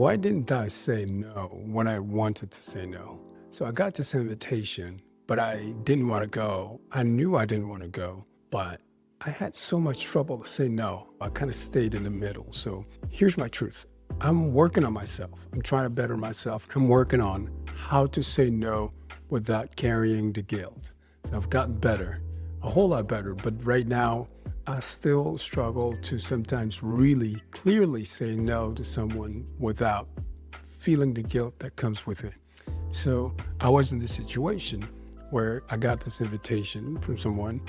Why didn't I say no when I wanted to say no? So I got this invitation, but I didn't want to go. I knew I didn't want to go, but I had so much trouble to say no. I kind of stayed in the middle. So here's my truth. I'm working on myself. I'm trying to better myself. I'm working on how to say no without carrying the guilt. So I've gotten better, a whole lot better. But right now, I still struggle to sometimes really clearly say no to someone without feeling the guilt that comes with it. So I was in this situation where I got this invitation from someone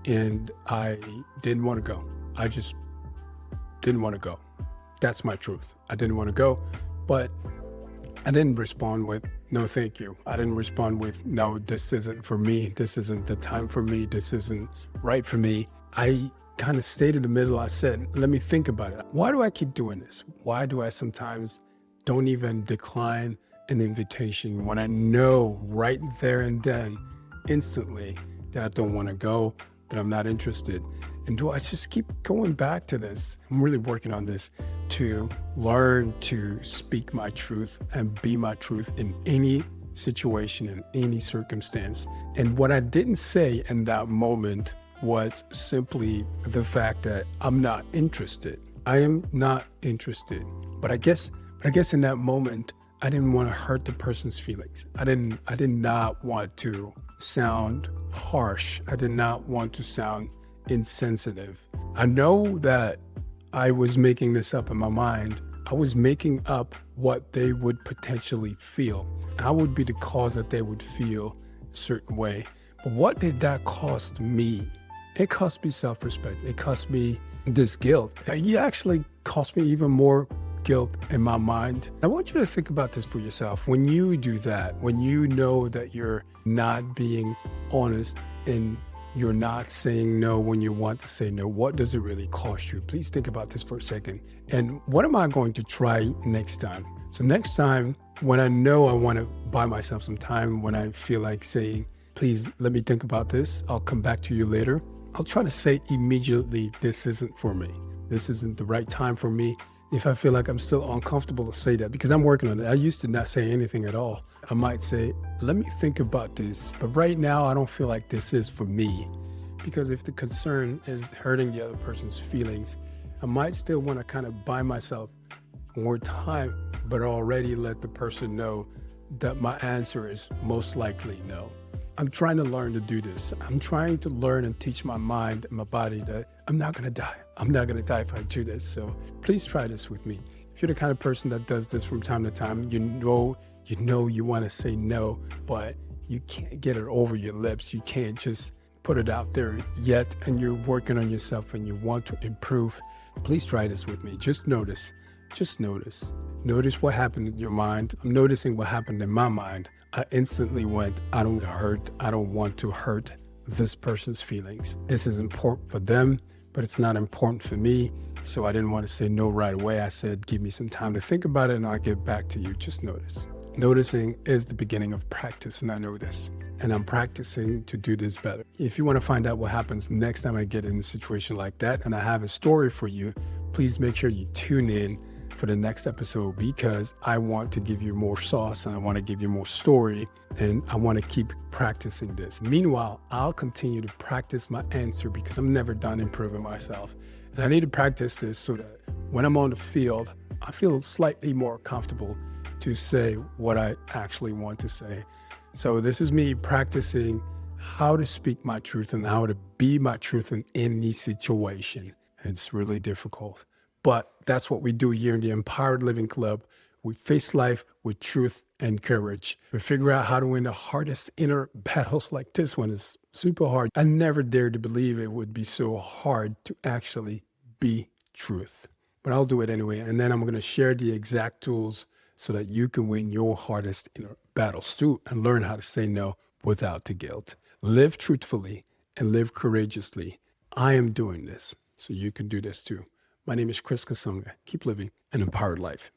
and I didn't want to go. I just didn't want to go. That's my truth. I didn't want to go, but I didn't respond with no, thank you. I didn't respond with no, this isn't for me. This isn't the time for me. This isn't right for me. I kind of stayed in the middle. I said, let me think about it. Why do I keep doing this? Why do I sometimes don't even decline an invitation when I know right there and then instantly that I don't want to go, that I'm not interested? And do I just keep going back to this? I'm really working on this to learn to speak my truth and be my truth in any situation, in any circumstance. And what I didn't say in that moment was simply the fact that I'm not interested. I am not interested. But I guess in that moment, I didn't want to hurt the person's feelings. I did not want to sound harsh. I did not want to sound insensitive. I know that I was making this up in my mind. I was making up what they would potentially feel. I would be the cause that they would feel a certain way. But what did that cost me? It cost me self-respect. It cost me this guilt. It actually cost me even more guilt in my mind. I want you to think about this for yourself. When you do that, when you know that you're not being honest and you're not saying no when you want to say no, what does it really cost you? Please think about this for a second. And what am I going to try next time? So next time, when I know I want to buy myself some time, when I feel like saying, please let me think about this, I'll come back to you later, I'll try to say immediately, this isn't for me. This isn't the right time for me. If I feel like I'm still uncomfortable to say that, because I'm working on it. I used to not say anything at all. I might say, let me think about this, but right now I don't feel like this is for me. Because if the concern is hurting the other person's feelings, I might still want to kind of buy myself more time, but already let the person know that my answer is most likely no. I'm trying to learn to do this. I'm trying to learn and teach my mind and my body that I'm not going to die. I'm not going to die if I do this. So please try this with me. If you're the kind of person that does this from time to time, you know you want to say no, but you can't get it over your lips. You can't just put it out there yet, and you're working on yourself and you want to improve. Please try this with me. Just notice. Just notice. Notice what happened in your mind. I'm noticing what happened in my mind. I instantly went, I don't want to hurt this person's feelings. This is important for them, but it's not important for me. So I didn't want to say no right away. I said, give me some time to think about it and I'll get back to you. Just notice. Noticing is the beginning of practice, and I know this. And I'm practicing to do this better. If you want to find out what happens next time I get in a situation like that and I have a story for you, please make sure you tune in for the next episode, because I want to give you more sauce and I want to give you more story, and I want to keep practicing this. Meanwhile, I'll continue to practice my answer because I'm never done improving myself. And I need to practice this so that when I'm on the field, I feel slightly more comfortable to say what I actually want to say. So this is me practicing how to speak my truth and how to be my truth in any situation. It's really difficult. But that's what we do here in the Empowered Living Club. We face life with truth and courage. We figure out how to win the hardest inner battles like this one is super hard. I never dared to believe it would be so hard to actually be truth. But I'll do it anyway. And then I'm going to share the exact tools so that you can win your hardest inner battles too and learn how to say no without the guilt. Live truthfully and live courageously. I am doing this, so you can do this too. My name is Chris Kasonga. Keep living an empowered life.